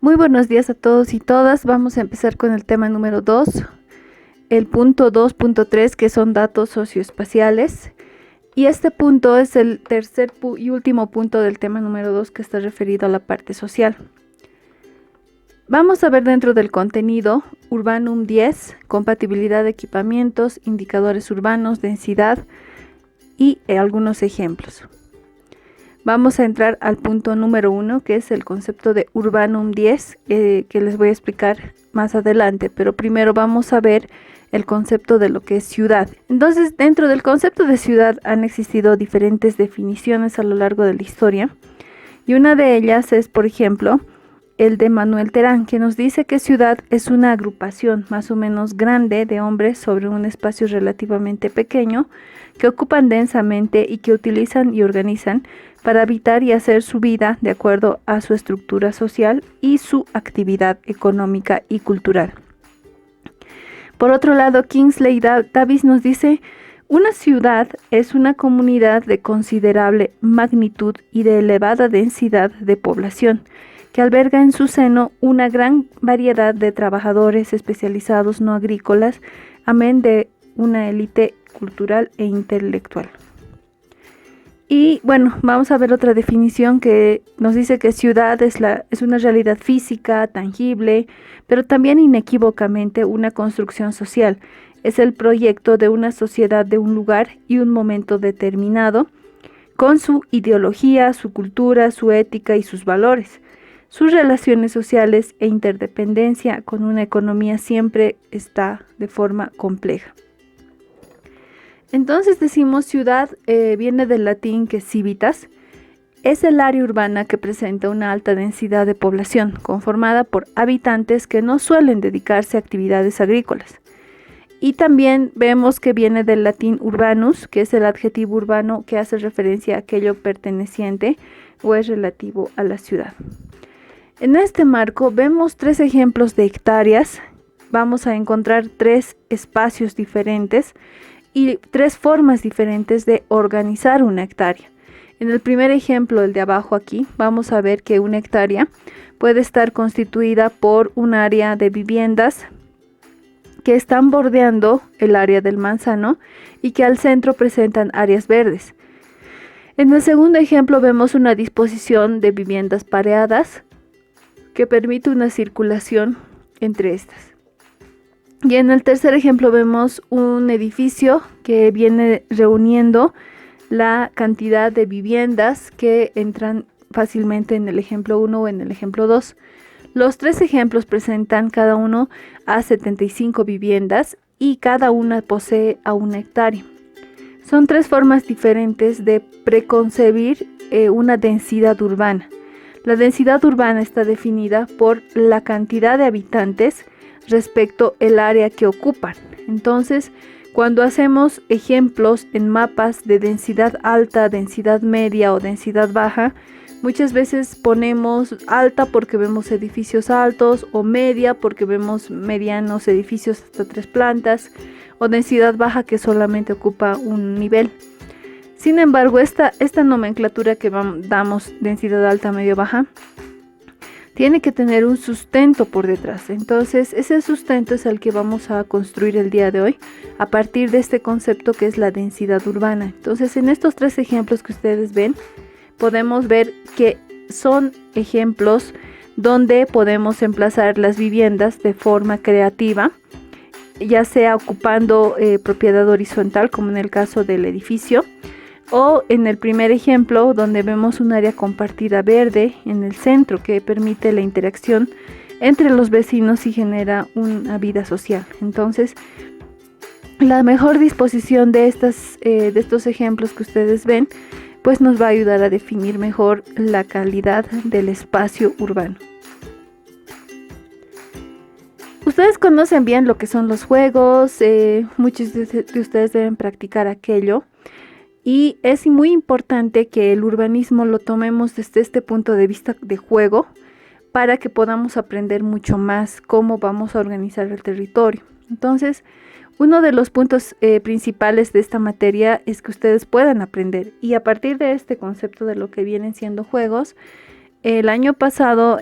Muy buenos días a todos y todas. Vamos a empezar con el tema número 2, el punto 2.3, que son datos socioespaciales. Y este punto es el tercer y último punto del tema número 2, que está referido a la parte social. Vamos a ver dentro del contenido Urbanum 10, compatibilidad de equipamientos, indicadores urbanos, densidad y algunos ejemplos. Vamos a entrar al punto número 1, que es el concepto de Urbanum 10, que les voy a explicar más adelante, pero primero vamos a ver el concepto de lo que es ciudad. Entonces, dentro del concepto de ciudad han existido diferentes definiciones a lo largo de la historia, y una de ellas es, por ejemplo, el de Manuel Terán, que nos dice que ciudad es una agrupación más o menos grande de hombres sobre un espacio relativamente pequeño, que ocupan densamente y que utilizan y organizan para habitar y hacer su vida de acuerdo a su estructura social y su actividad económica y cultural. Por otro lado, Kingsley Davis nos dice: una ciudad es una comunidad de considerable magnitud y de elevada densidad de población, que alberga en su seno una gran variedad de trabajadores especializados no agrícolas, amén de una élite cultural e intelectual. Y bueno, vamos a ver otra definición que nos dice que ciudad es una realidad física, tangible, pero también inequívocamente una construcción social. Es el proyecto de una sociedad de un lugar y un momento determinado, con su ideología, su cultura, su ética y sus valores, sus relaciones sociales e interdependencia con una economía siempre está de forma compleja. Entonces decimos ciudad, viene del latín que civitas, es el área urbana que presenta una alta densidad de población, conformada por habitantes que no suelen dedicarse a actividades agrícolas. Y también vemos que viene del latín urbanus, que es el adjetivo urbano que hace referencia a aquello perteneciente o es relativo a la ciudad. En este marco vemos 3 ejemplos de hectáreas. Vamos a encontrar 3 espacios diferentes y 3 formas diferentes de organizar una hectárea. En el primer ejemplo, el de abajo aquí, vamos a ver que una hectárea puede estar constituida por un área de viviendas que están bordeando el área del manzano y que al centro presentan áreas verdes. En el segundo ejemplo vemos una disposición de viviendas pareadas que permite una circulación entre estas. Y en el tercer ejemplo vemos un edificio que viene reuniendo la cantidad de viviendas que entran fácilmente en el ejemplo 1 o en el ejemplo 2. Los 3 ejemplos presentan cada uno a 75 viviendas y cada una posee a una hectárea. Son 3 formas diferentes de preconcebir una densidad urbana. La densidad urbana está definida por la cantidad de habitantes respecto al área que ocupan. Entonces, cuando hacemos ejemplos en mapas de densidad alta, densidad media o densidad baja, muchas veces ponemos alta porque vemos edificios altos, o media porque vemos medianos edificios hasta 3 plantas, o densidad baja que solamente ocupa un nivel. Sin embargo, esta nomenclatura que damos, densidad alta, medio, baja, tiene que tener un sustento por detrás. Entonces, ese sustento es el que vamos a construir el día de hoy a partir de este concepto que es la densidad urbana. Entonces, en estos 3 ejemplos que ustedes ven, podemos ver que son ejemplos donde podemos emplazar las viviendas de forma creativa, ya sea ocupando propiedad horizontal, como en el caso del edificio, o en el primer ejemplo donde vemos un área compartida verde en el centro que permite la interacción entre los vecinos y genera una vida social. Entonces, la mejor disposición de estos ejemplos que ustedes ven, pues nos va a ayudar a definir mejor la calidad del espacio urbano. Ustedes conocen bien lo que son los juegos, muchos de ustedes deben practicar aquello. Y es muy importante que el urbanismo lo tomemos desde este punto de vista de juego para que podamos aprender mucho más cómo vamos a organizar el territorio. Entonces, uno de los puntos principales de esta materia es que ustedes puedan aprender. Y a partir de este concepto de lo que vienen siendo juegos, el año pasado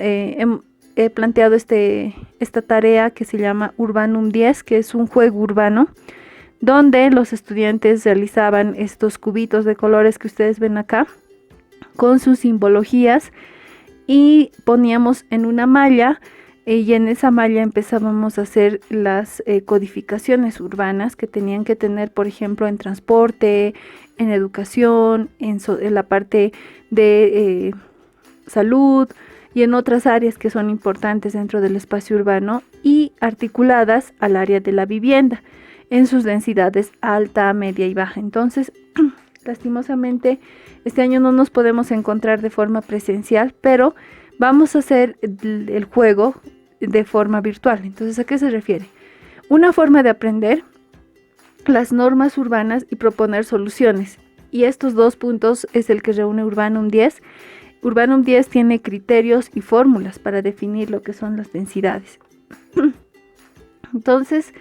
he planteado esta tarea que se llama Urbanum 10, que es un juego urbano, donde los estudiantes realizaban estos cubitos de colores que ustedes ven acá, con sus simbologías, y poníamos en una malla, y en esa malla empezábamos a hacer las codificaciones urbanas que tenían que tener, por ejemplo, en transporte, en educación, en la parte de salud y en otras áreas que son importantes dentro del espacio urbano, y articuladas al área de la vivienda en sus densidades alta, media y baja. Entonces, lastimosamente, este año no nos podemos encontrar de forma presencial, pero vamos a hacer el juego de forma virtual. Entonces, ¿a qué se refiere? Una forma de aprender las normas urbanas y proponer soluciones. Y estos dos puntos es el que reúne Urbanum 10. Urbanum 10 tiene criterios y fórmulas para definir lo que son las densidades. Entonces,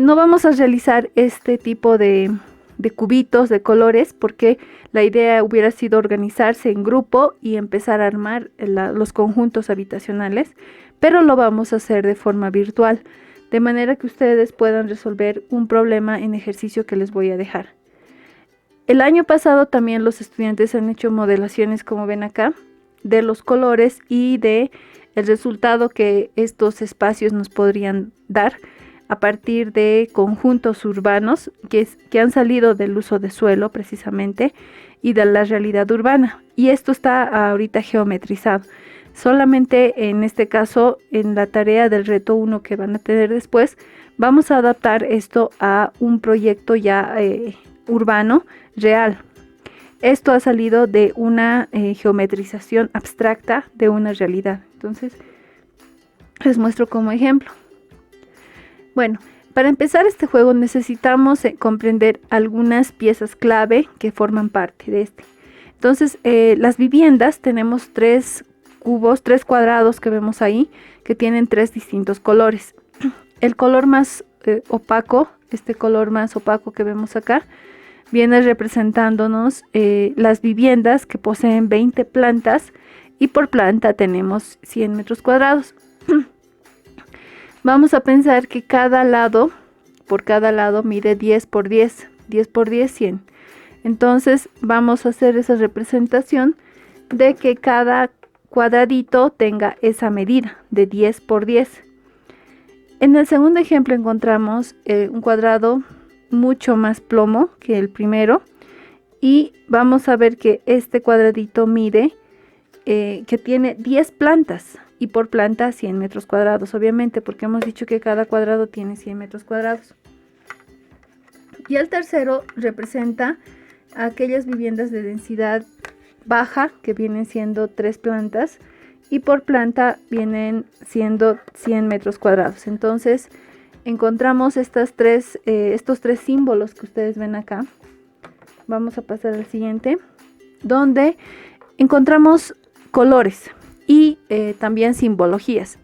no vamos a realizar este tipo de cubitos de colores, porque la idea hubiera sido organizarse en grupo y empezar a armar los conjuntos habitacionales, pero lo vamos a hacer de forma virtual, de manera que ustedes puedan resolver un problema en ejercicio que les voy a dejar. El año pasado también los estudiantes han hecho modelaciones, como ven acá, de los colores y de el resultado que estos espacios nos podrían dar a partir de conjuntos urbanos que han salido del uso de suelo precisamente y de la realidad urbana. Y esto está ahorita geometrizado. Solamente en este caso, en la tarea del reto 1 que van a tener después, vamos a adaptar esto a un proyecto ya urbano real. Esto ha salido de una geometrización abstracta de una realidad. Entonces, les muestro como ejemplo. Bueno, para empezar este juego necesitamos comprender algunas piezas clave que forman parte de este. Entonces, las viviendas, tenemos 3 cubos, 3 cuadrados que vemos ahí, que tienen 3 distintos colores. El color más opaco, este color más opaco que vemos acá, viene representándonos las viviendas que poseen 20 plantas, y por planta tenemos 100 metros cuadrados. Vamos a pensar que por cada lado mide 10 por 10, 10 por 10, 100. Entonces vamos a hacer esa representación de que cada cuadradito tenga esa medida de 10 por 10. En el segundo ejemplo encontramos un cuadrado mucho más plomo que el primero, y vamos a ver que este cuadradito mide, que tiene 10 plantas, y por planta 100 metros cuadrados, obviamente, porque hemos dicho que cada cuadrado tiene 100 metros cuadrados. Y el tercero representa aquellas viviendas de densidad baja, que vienen siendo 3 plantas, y por planta vienen siendo 100 metros cuadrados. Entonces, encontramos estos tres símbolos que ustedes ven acá. Vamos a pasar al siguiente, donde encontramos colores y también simbologías.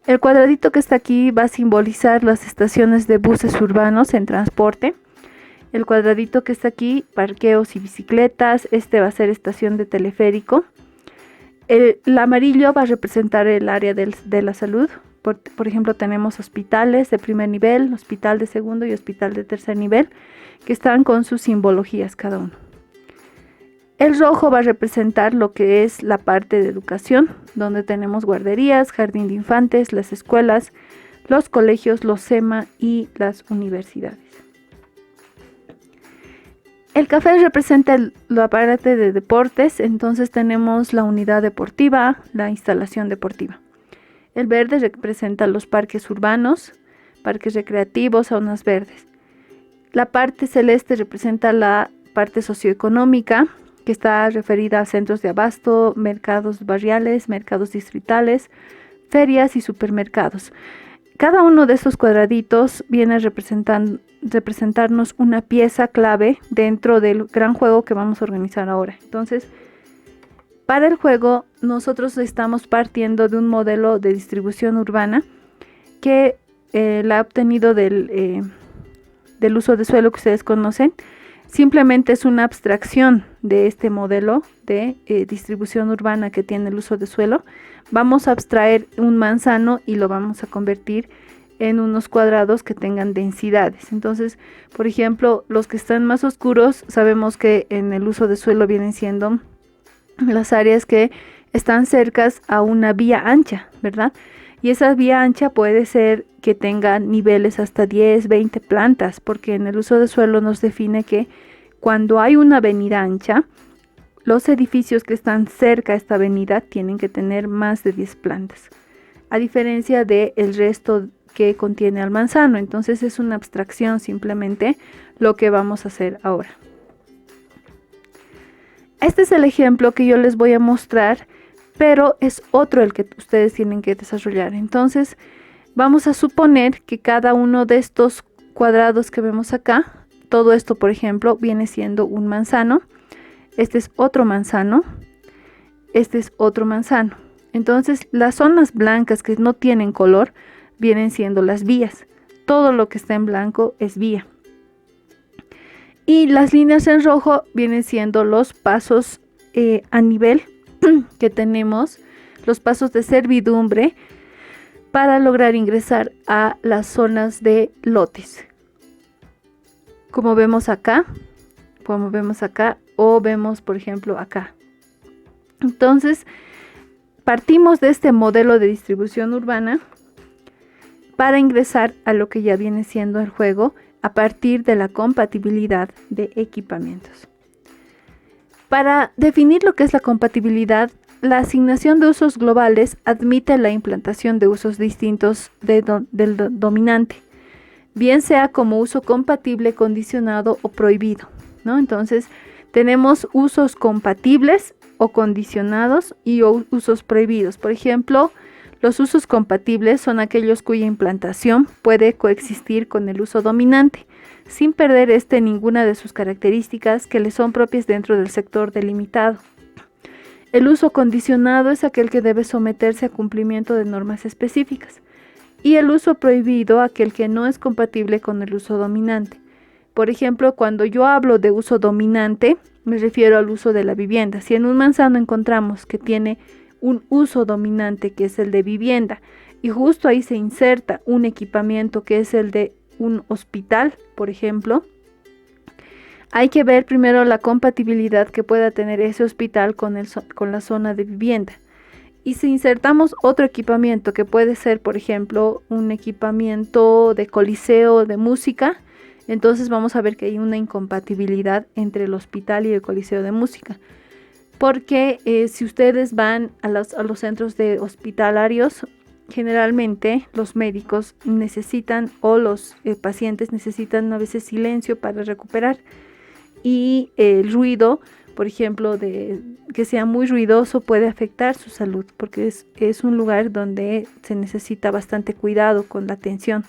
El cuadradito que está aquí va a simbolizar las estaciones de buses urbanos en transporte. El cuadradito que está aquí, parqueos y bicicletas. Este va a ser estación de teleférico. El amarillo va a representar el área de la salud. Por ejemplo, tenemos hospitales de primer nivel, hospital de segundo y hospital de tercer nivel, que están con sus simbologías cada uno. El rojo va a representar lo que es la parte de educación, donde tenemos guarderías, jardín de infantes, las escuelas, los colegios, los SEMA y las universidades. El café representa la parte de deportes, entonces tenemos la unidad deportiva, la instalación deportiva. El verde representa los parques urbanos, parques recreativos, zonas verdes. La parte celeste representa la parte socioeconómica, que está referida a centros de abasto, mercados barriales, mercados distritales, ferias y supermercados. Cada uno de estos cuadraditos viene a representarnos una pieza clave dentro del gran juego que vamos a organizar ahora. Entonces, para el juego nosotros estamos partiendo de un modelo de distribución urbana que la ha obtenido del uso de suelo que ustedes conocen. simplemente es una abstracción de este modelo de distribución urbana que tiene el uso de suelo. Vamos a abstraer un manzano y lo vamos a convertir en unos cuadrados que tengan densidades. Entonces, por ejemplo, los que están más oscuros, sabemos que en el uso de suelo vienen siendo las áreas que están cercas a una vía ancha, ¿verdad? Y esa vía ancha puede ser que tenga niveles hasta 10, 20 plantas, porque en el uso de suelo nos define que cuando hay una avenida ancha, los edificios que están cerca a esta avenida tienen que tener más de 10 plantas, a diferencia del resto que contiene al manzano. Entonces es una abstracción simplemente lo que vamos a hacer ahora. Este es el ejemplo que yo les voy a mostrar, pero es otro el que ustedes tienen que desarrollar. Entonces vamos a suponer que cada uno de estos cuadrados que vemos acá, todo esto por ejemplo viene siendo un manzano, este es otro manzano, este es otro manzano. Entonces las zonas blancas que no tienen color vienen siendo las vías, todo lo que está en blanco es vía. Y las líneas en rojo vienen siendo los pasos a nivel que tenemos, los pasos de servidumbre para lograr ingresar a las zonas de lotes. Como vemos acá o vemos por ejemplo acá. Entonces partimos de este modelo de distribución urbana para ingresar a lo que ya viene siendo el juego a partir de la compatibilidad de equipamientos. Para definir lo que es la compatibilidad, la asignación de usos globales admite la implantación de usos distintos del dominante, bien sea como uso compatible, condicionado o prohibido, ¿no? Entonces, tenemos usos compatibles o condicionados y usos prohibidos. Por ejemplo, los usos compatibles son aquellos cuya implantación puede coexistir con el uso dominante, sin perder ninguna de sus características que le son propias dentro del sector delimitado. El uso condicionado es aquel que debe someterse a cumplimiento de normas específicas, y el uso prohibido aquel que no es compatible con el uso dominante. Por ejemplo, cuando yo hablo de uso dominante, me refiero al uso de la vivienda. Si en un manzano encontramos que tiene un uso dominante, que es el de vivienda, y justo ahí se inserta un equipamiento que es el de un hospital, por ejemplo, hay que ver primero la compatibilidad que pueda tener ese hospital con la zona de vivienda. Y si insertamos otro equipamiento que puede ser, por ejemplo, un equipamiento de coliseo de música, entonces vamos a ver que hay una incompatibilidad entre el hospital y el coliseo de música. Porque si ustedes van a los centros de hospitalarios, generalmente los médicos necesitan o los pacientes necesitan a veces silencio para recuperar. Y el ruido, por ejemplo, que sea muy ruidoso puede afectar su salud, porque es un lugar donde se necesita bastante cuidado con la atención.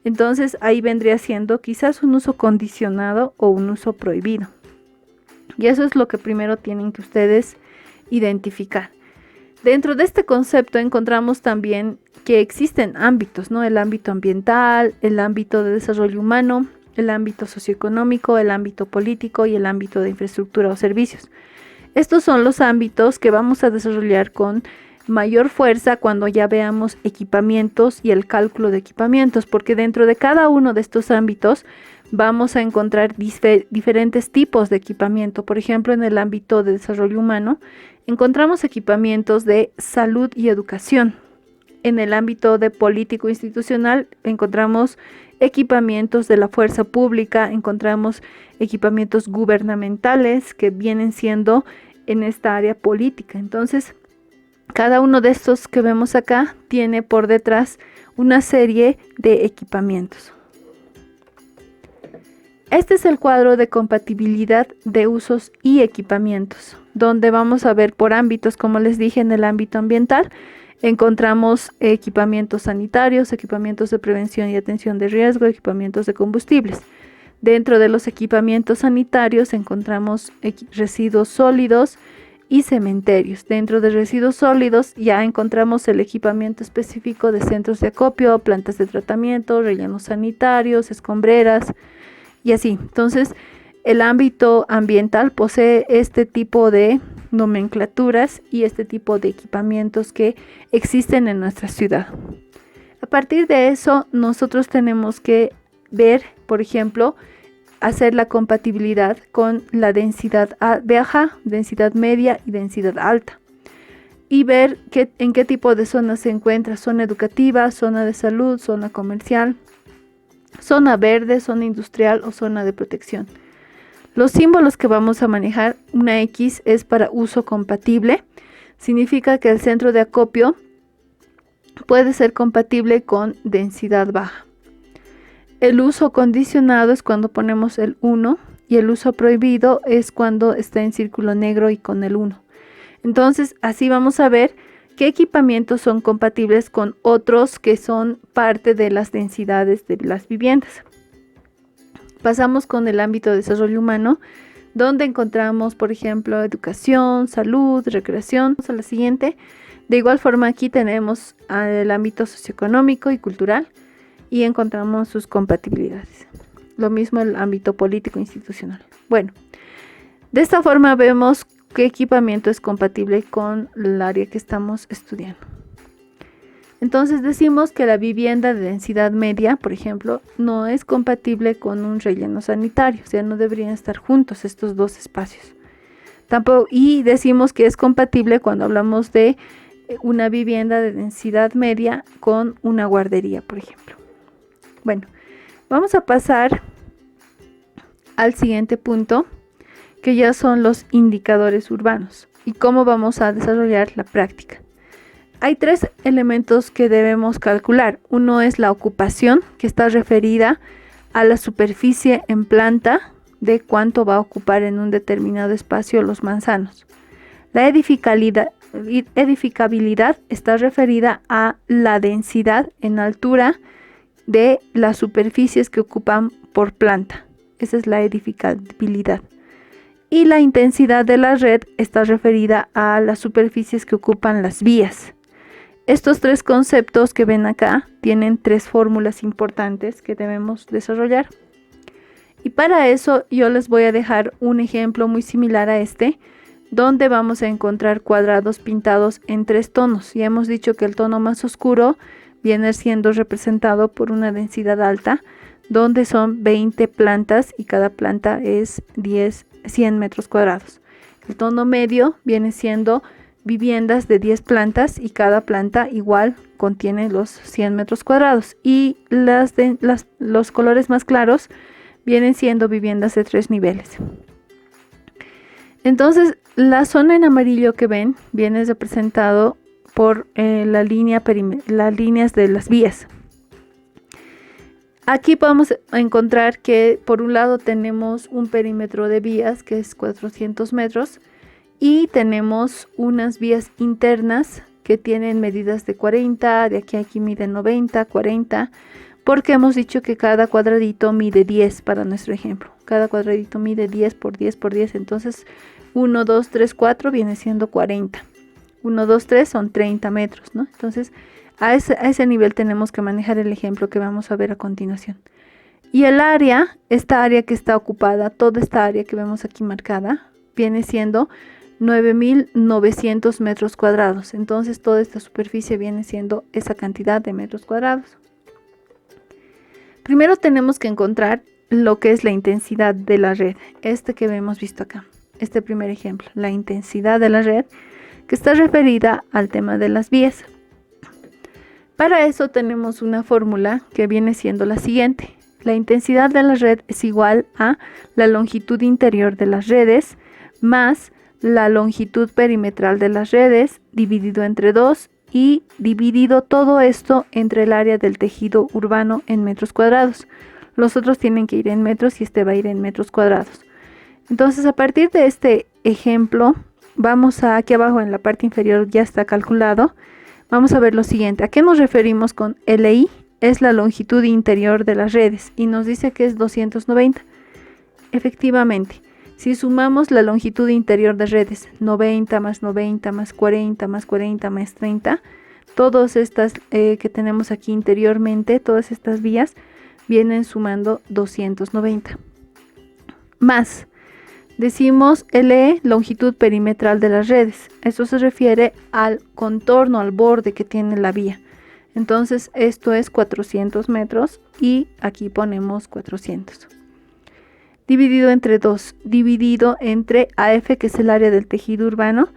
Entonces ahí vendría siendo quizás un uso condicionado o un uso prohibido. Y eso es lo que primero tienen que ustedes identificar. Dentro de este concepto encontramos también que existen ámbitos, ¿no? El ámbito ambiental, el ámbito de desarrollo humano, el ámbito socioeconómico, el ámbito político y el ámbito de infraestructura o servicios. Estos son los ámbitos que vamos a desarrollar con mayor fuerza cuando ya veamos equipamientos y el cálculo de equipamientos, porque dentro de cada uno de estos ámbitos vamos a encontrar diferentes tipos de equipamiento. Por ejemplo, en el ámbito de desarrollo humano encontramos equipamientos de salud y educación. En el ámbito de político institucional encontramos equipamientos de la fuerza pública, encontramos equipamientos gubernamentales que vienen siendo en esta área política. Entonces, cada uno de estos que vemos acá tiene por detrás una serie de equipamientos. Este es el cuadro de compatibilidad de usos y equipamientos, donde vamos a ver por ámbitos, como les dije, en el ámbito ambiental, encontramos equipamientos sanitarios, equipamientos de prevención y atención de riesgo, equipamientos de combustibles. Dentro de los equipamientos sanitarios encontramos residuos sólidos y cementerios. Dentro de residuos sólidos ya encontramos el equipamiento específico de centros de acopio, plantas de tratamiento, rellenos sanitarios, escombreras y así. Entonces, El ámbito ambiental posee este tipo de nomenclaturas y este tipo de equipamientos que existen en nuestra ciudad. A partir de eso, nosotros tenemos que ver, por ejemplo, hacer la compatibilidad con la densidad baja, densidad media y densidad alta. Y ver en qué tipo de zona se encuentra: zona educativa, zona de salud, zona comercial, zona verde, zona industrial o zona de protección. Los símbolos que vamos a manejar: una X es para uso compatible, significa que el centro de acopio puede ser compatible con densidad baja. El uso condicionado es cuando ponemos el 1 y el uso prohibido es cuando está en círculo negro y con el 1. Entonces, así vamos a ver qué equipamientos son compatibles con otros que son parte de las densidades de las viviendas. Pasamos con el ámbito de desarrollo humano, donde encontramos, por ejemplo, educación, salud, recreación. Vamos a la siguiente. De igual forma, aquí tenemos el ámbito socioeconómico y cultural y encontramos sus compatibilidades. Lo mismo el ámbito político institucional. Bueno, de esta forma vemos qué equipamiento es compatible con el área que estamos estudiando. Entonces decimos que la vivienda de densidad media, por ejemplo, no es compatible con un relleno sanitario, o sea, no deberían estar juntos estos dos espacios. Tampoco, y decimos que es compatible cuando hablamos de una vivienda de densidad media con una guardería, por ejemplo. Bueno, vamos a pasar al siguiente punto, que ya son los indicadores urbanos y cómo vamos a desarrollar la práctica. Hay 3 elementos que debemos calcular. Uno es la ocupación, que está referida a la superficie en planta de cuánto va a ocupar en un determinado espacio los manzanos. La edificabilidad está referida a la densidad en altura de las superficies que ocupan por planta. Esa es la edificabilidad. Y la intensidad de la red está referida a las superficies que ocupan las vías. Estos 3 conceptos que ven acá tienen 3 fórmulas importantes que debemos desarrollar. Y para eso yo les voy a dejar un ejemplo muy similar a este, donde vamos a encontrar cuadrados pintados en 3 tonos. Ya hemos dicho que el tono más oscuro viene siendo representado por una densidad alta, donde son 20 plantas y cada planta es 100 metros cuadrados. El tono medio viene siendo viviendas de 10 plantas y cada planta igual contiene los 100 metros cuadrados. Y los colores más claros vienen siendo viviendas de 3 niveles. Entonces, la zona en amarillo que ven viene representado por las líneas de las vías. Aquí podemos encontrar que por un lado tenemos un perímetro de vías que es 400 metros y tenemos unas vías internas que tienen medidas de 40, de aquí miden 90, 40, porque hemos dicho que cada cuadradito mide 10 para nuestro ejemplo. Cada cuadradito mide 10 por 10 por 10, entonces 1, 2, 3, 4 viene siendo 40. 1, 2, 3 son 30 metros, ¿no? Entonces, a ese nivel tenemos que manejar el ejemplo que vamos a ver a continuación. Y el área, esta área que está ocupada, toda esta área que vemos aquí marcada, viene siendo 9.900 metros cuadrados. Entonces, toda esta superficie viene siendo esa cantidad de metros cuadrados. Primero tenemos que encontrar lo que es la intensidad de la red, este que hemos visto acá. Este primer ejemplo, la intensidad de la red, que está referida al tema de las vías. Para eso tenemos una fórmula que viene siendo la siguiente. La intensidad de la red es igual a la longitud interior de las redes más la longitud perimetral de las redes dividido entre 2 y dividido todo esto entre el área del tejido urbano en metros cuadrados. Los otros tienen que ir en metros y este va a ir en metros cuadrados. Entonces, a partir de este ejemplo, vamos a aquí abajo en la parte inferior, ya está calculado. Vamos a ver lo siguiente. ¿A qué nos referimos con LI? Es la longitud interior de las redes y nos dice que es 290. Efectivamente, si sumamos la longitud interior de redes, 90 más 90 más 40 más 40 más 30, todas estas que tenemos aquí interiormente, todas estas vías, vienen sumando 290. más. Decimos LE, longitud perimetral de las redes. Esto se refiere al contorno, al borde que tiene la vía. Entonces esto es 400 metros y aquí ponemos 400. Dividido entre 2, dividido entre AF, que es el área del tejido urbano.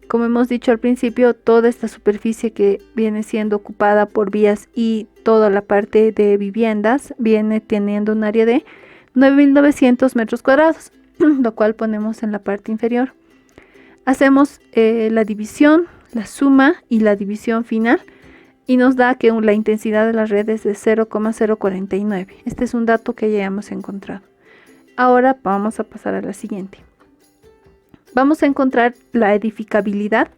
Como hemos dicho al principio, toda esta superficie que viene siendo ocupada por vías y toda la parte de viviendas viene teniendo un área de 9.900 metros cuadrados, lo cual ponemos en la parte inferior. Hacemos la división, la suma y la división final y nos da que la intensidad de la red es de 0,049. Este es un dato que ya hemos encontrado. Ahora vamos a pasar a la siguiente. Vamos a encontrar la edificabilidad,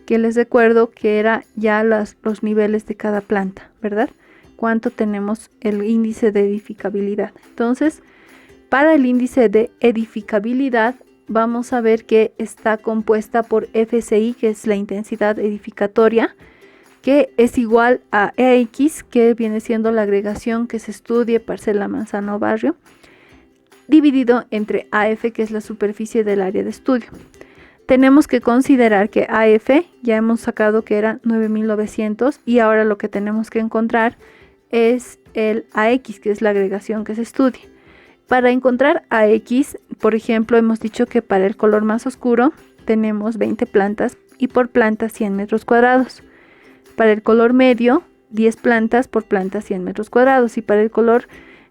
que les recuerdo que era ya los niveles de cada planta, ¿verdad? ¿Cuánto tenemos el índice de edificabilidad? Entonces, para el índice de edificabilidad, vamos a ver que está compuesta por FCI, que es la intensidad edificatoria, que es igual a EX, que viene siendo la agregación que se estudie parcela, manzana o barrio, dividido entre AF, que es la superficie del área de estudio. Tenemos que considerar que AF ya hemos sacado que era 9.900 y ahora lo que tenemos que encontrar es el AX, que es la agregación que se estudia. Para encontrar AX, por ejemplo, hemos dicho que para el color más oscuro tenemos 20 plantas y por planta 100 metros cuadrados. Para el color medio, 10 plantas por planta 100 metros cuadrados y para el color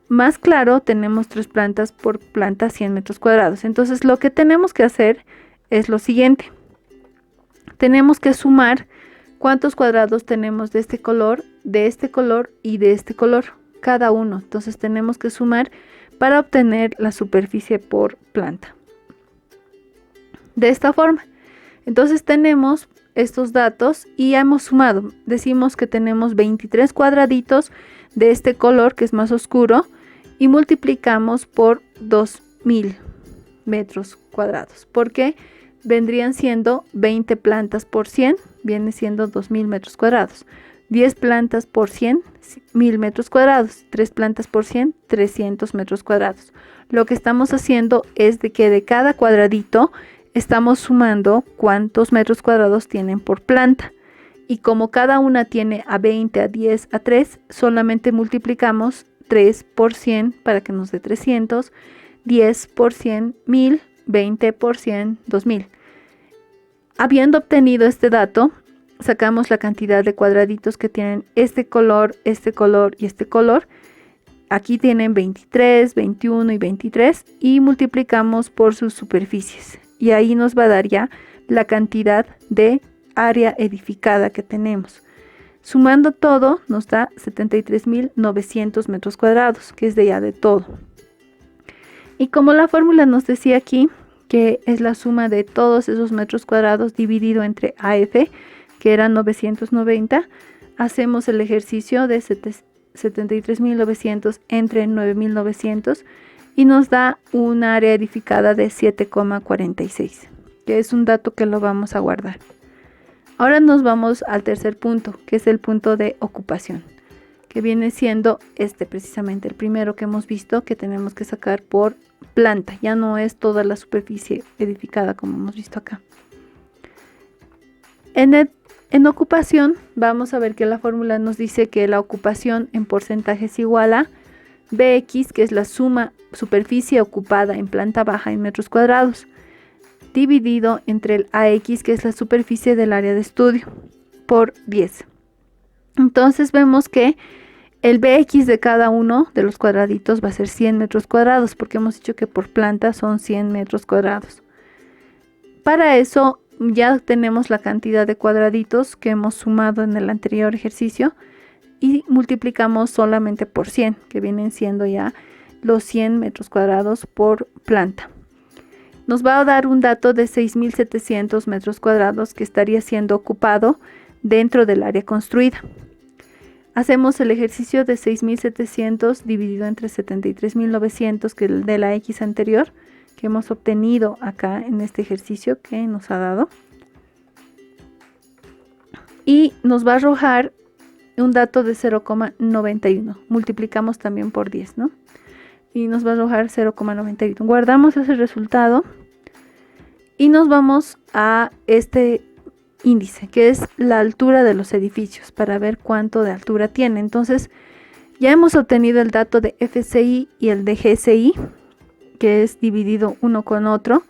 más claro tenemos 3 plantas por planta 100 metros cuadrados. Entonces lo que tenemos que hacer es lo siguiente. Tenemos que sumar cuántos cuadrados tenemos de este color y de este color, cada uno. Entonces tenemos que sumar para obtener la superficie por planta. De esta forma. Entonces tenemos estos datos y ya hemos sumado. Decimos que tenemos 23 cuadraditos de este color que es más oscuro y multiplicamos por 2.000 metros cuadrados, porque vendrían siendo 20 plantas por 100, viene siendo 2.000 metros cuadrados. 10 plantas por 100, 1.000 metros cuadrados. 3 plantas por 100, 300 metros cuadrados. Lo que estamos haciendo es de que de cada cuadradito estamos sumando cuántos metros cuadrados tienen por planta. Y como cada una tiene a 20, a 10, a 3, solamente multiplicamos 3 por 100 para que nos dé 300, 10 por 100, 1.000, 20 por 100, 2.000. Habiendo obtenido este dato, sacamos la cantidad de cuadraditos que tienen este color y este color. Aquí tienen 23, 21 y 23 y multiplicamos por sus superficies. Y ahí nos va a dar ya la cantidad de área edificada que tenemos. Sumando todo nos da 73.900 metros cuadrados, que es de ya de todo. Y como la fórmula nos decía aquí, que es la suma de todos esos metros cuadrados dividido entre AF, que era 990, hacemos el ejercicio de 73.900 entre 9.900 y nos da un área edificada de 7,46, que es un dato que lo vamos a guardar. Ahora nos vamos al tercer punto, que es el punto de ocupación, que viene siendo precisamente el primero que hemos visto, que tenemos que sacar por planta. Ya no es toda la superficie edificada como hemos visto acá. En ocupación vamos a ver que la fórmula nos dice que la ocupación en porcentaje es igual a BX, que es la suma superficie ocupada en planta baja en metros cuadrados, dividido entre el AX, que es la superficie del área de estudio, por 10. Entonces vemos que el BX de cada uno de los cuadraditos va a ser 100 metros cuadrados, porque hemos dicho que por planta son 100 metros cuadrados. Para eso ya tenemos la cantidad de cuadraditos que hemos sumado en el anterior ejercicio y multiplicamos solamente por 100, que vienen siendo ya los 100 metros cuadrados por planta. Nos va a dar un dato de 6.700 metros cuadrados que estaría siendo ocupado dentro del área construida. Hacemos el ejercicio de 6.700 dividido entre 73.900, que es el de la X anterior, que hemos obtenido acá en este ejercicio que nos ha dado. Y nos va a arrojar un dato de 0,91. Multiplicamos también por 10, ¿no? y nos va a arrojar 0,91. Guardamos ese resultado y nos vamos a este índice, que es la altura de los edificios, para ver cuánto de altura tiene. Entonces, ya hemos obtenido el dato de FCI y el de GCI, que es dividido uno con otro,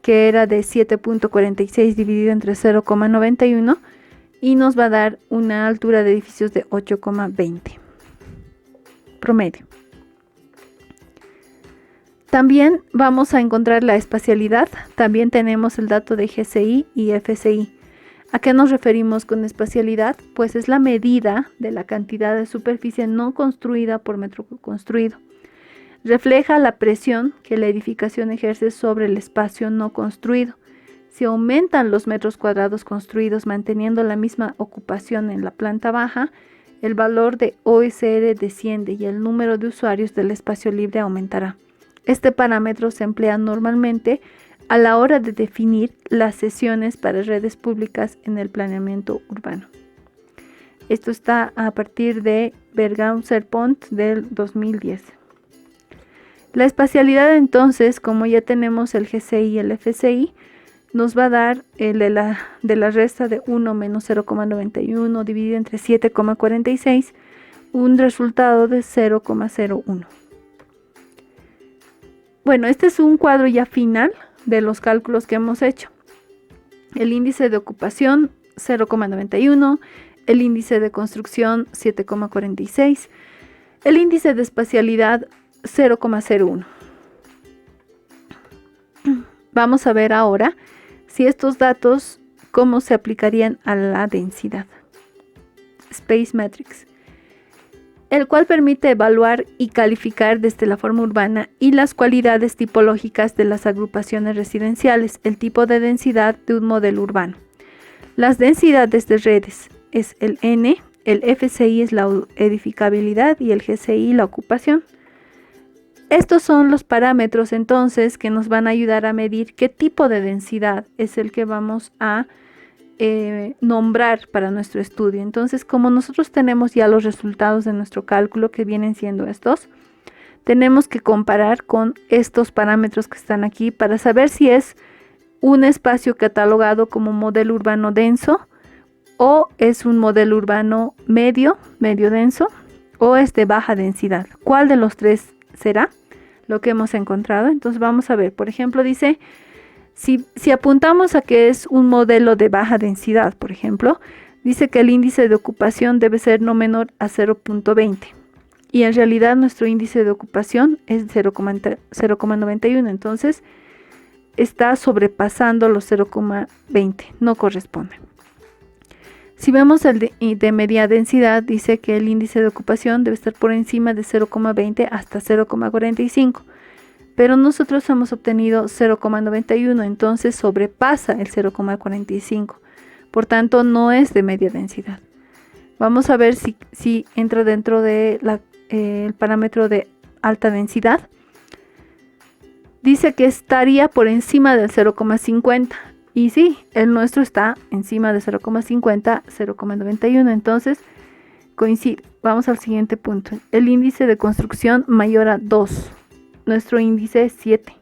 que era de 7.46 dividido entre 0,91, y nos va a dar una altura de edificios de 8,20 promedio. También vamos a encontrar la espacialidad. También tenemos el dato de GCI y FCI. ¿A qué nos referimos con espacialidad? Pues es la medida de la cantidad de superficie no construida por metro construido. Refleja la presión que la edificación ejerce sobre el espacio no construido. Si aumentan los metros cuadrados construidos manteniendo la misma ocupación en la planta baja, el valor de OSR desciende y el número de usuarios del espacio libre aumentará. Este parámetro se emplea normalmente a la hora de definir las sesiones para redes públicas en el planeamiento urbano. Esto está a partir de Berghaus-Serpont del 2010. La espacialidad, entonces, como ya tenemos el GCI y el FCI, nos va a dar de la resta de 1 menos 0,91 dividido entre 7,46, un resultado de 0,01. Bueno, este es un cuadro ya final de los cálculos que hemos hecho. El índice de ocupación 0,91, el índice de construcción 7,46, el índice de espacialidad 0,01. Vamos a ver ahora si estos datos cómo se aplicarían a la densidad. Space Matrix, el cual permite evaluar y calificar desde la forma urbana y las cualidades tipológicas de las agrupaciones residenciales, el tipo de densidad de un modelo urbano. Las densidades de redes es el N, el FCI es la edificabilidad y el GCI la ocupación. Estos son los parámetros entonces que nos van a ayudar a medir qué tipo de densidad es el que vamos a nombrar para nuestro estudio. Entonces, como nosotros tenemos ya los resultados de nuestro cálculo, que vienen siendo estos, tenemos que comparar con estos parámetros que están aquí para saber si es un espacio catalogado como modelo urbano denso, o es un modelo urbano medio denso, o es de baja densidad. ¿Cuál de los tres será lo que hemos encontrado? Entonces vamos a ver, por ejemplo, dice, si apuntamos a que es un modelo de baja densidad, por ejemplo, dice que el índice de ocupación debe ser no menor a 0,20, y en realidad nuestro índice de ocupación es 0,91, entonces está sobrepasando los 0,20, no corresponde. Si vemos el de media densidad, dice que el índice de ocupación debe estar por encima de 0,20 hasta 0,45, pero nosotros hemos obtenido 0,91, entonces sobrepasa el 0,45, por tanto no es de media densidad. Vamos a ver si entra dentro de el parámetro de alta densidad. Dice que estaría por encima del 0,50. Y sí, el nuestro está encima de 0,50, 0,91, entonces coincide. Vamos al siguiente punto. El índice de construcción mayor a 2. Nuestro índice es 7,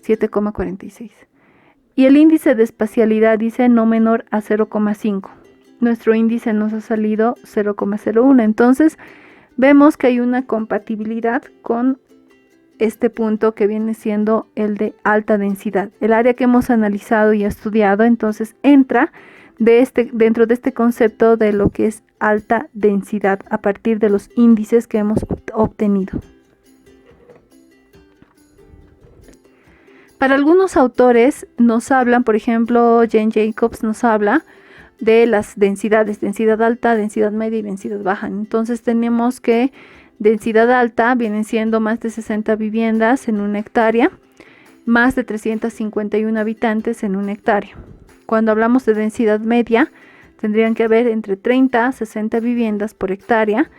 7,46. Y el índice de espacialidad dice no menor a 0,5. Nuestro índice nos ha salido 0,01. Entonces vemos que hay una compatibilidad con este punto que viene siendo el de alta densidad. El área que hemos analizado y estudiado entonces entra dentro de este concepto de lo que es alta densidad a partir de los índices que hemos obtenido. Para algunos autores nos hablan, por ejemplo, Jane Jacobs nos habla de las densidades, densidad alta, densidad media y densidad baja. Entonces tenemos que densidad alta vienen siendo más de 60 viviendas en una hectárea, más de 351 habitantes en una hectárea. Cuando hablamos de densidad media, tendrían que haber entre 30 a 60 viviendas por hectárea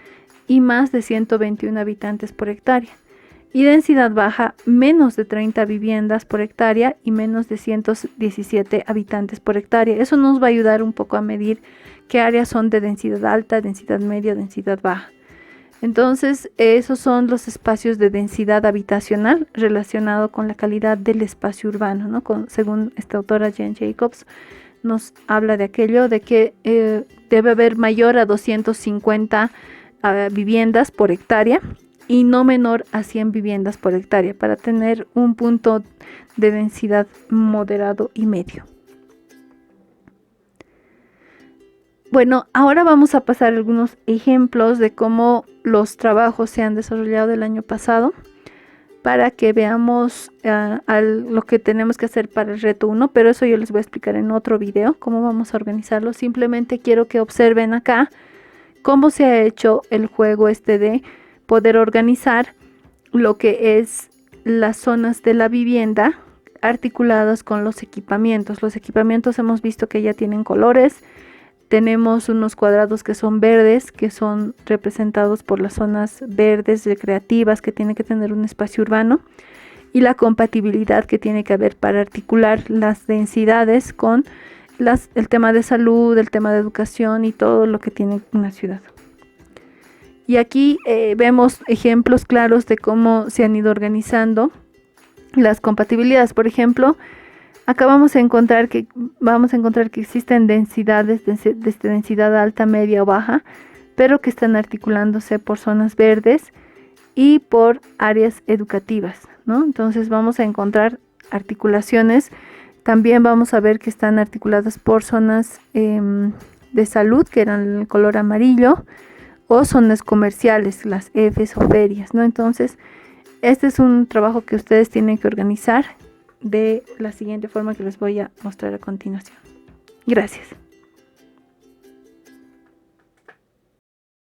y más de 121 habitantes por hectárea. Y densidad baja, menos de 30 viviendas por hectárea y menos de 117 habitantes por hectárea. Eso nos va a ayudar un poco a medir qué áreas son de densidad alta, densidad media, densidad baja. Entonces, esos son los espacios de densidad habitacional relacionado con la calidad del espacio urbano, ¿no? Según esta autora Jane Jacobs, nos habla de aquello de que debe haber mayor a 250 viviendas por hectárea y no menor a 100 viviendas por hectárea para tener un punto de densidad moderado y medio. Bueno, ahora vamos a pasar algunos ejemplos de cómo los trabajos se han desarrollado el año pasado para que veamos lo que tenemos que hacer para el reto 1, pero eso yo les voy a explicar en otro video, cómo vamos a organizarlo. Simplemente quiero que observen acá cómo se ha hecho el juego de poder organizar lo que es las zonas de la vivienda articuladas con los equipamientos. Los equipamientos hemos visto que ya tienen colores. Tenemos unos cuadrados que son verdes, que son representados por las zonas verdes recreativas que tiene que tener un espacio urbano, y la compatibilidad que tiene que haber para articular las densidades con el tema de salud, el tema de educación y todo lo que tiene una ciudad. Y aquí vemos ejemplos claros de cómo se han ido organizando las compatibilidades. Por ejemplo, acá vamos a encontrar que existen densidades, desde densidad alta, media o baja, pero que están articulándose por zonas verdes y por áreas educativas, ¿no? Entonces vamos a encontrar articulaciones. También vamos a ver que están articuladas por zonas de salud, que eran el color amarillo, o zonas comerciales, las Fs o ferias, ¿no? Entonces, este es un trabajo que ustedes tienen que organizar de la siguiente forma que les voy a mostrar a continuación. Gracias.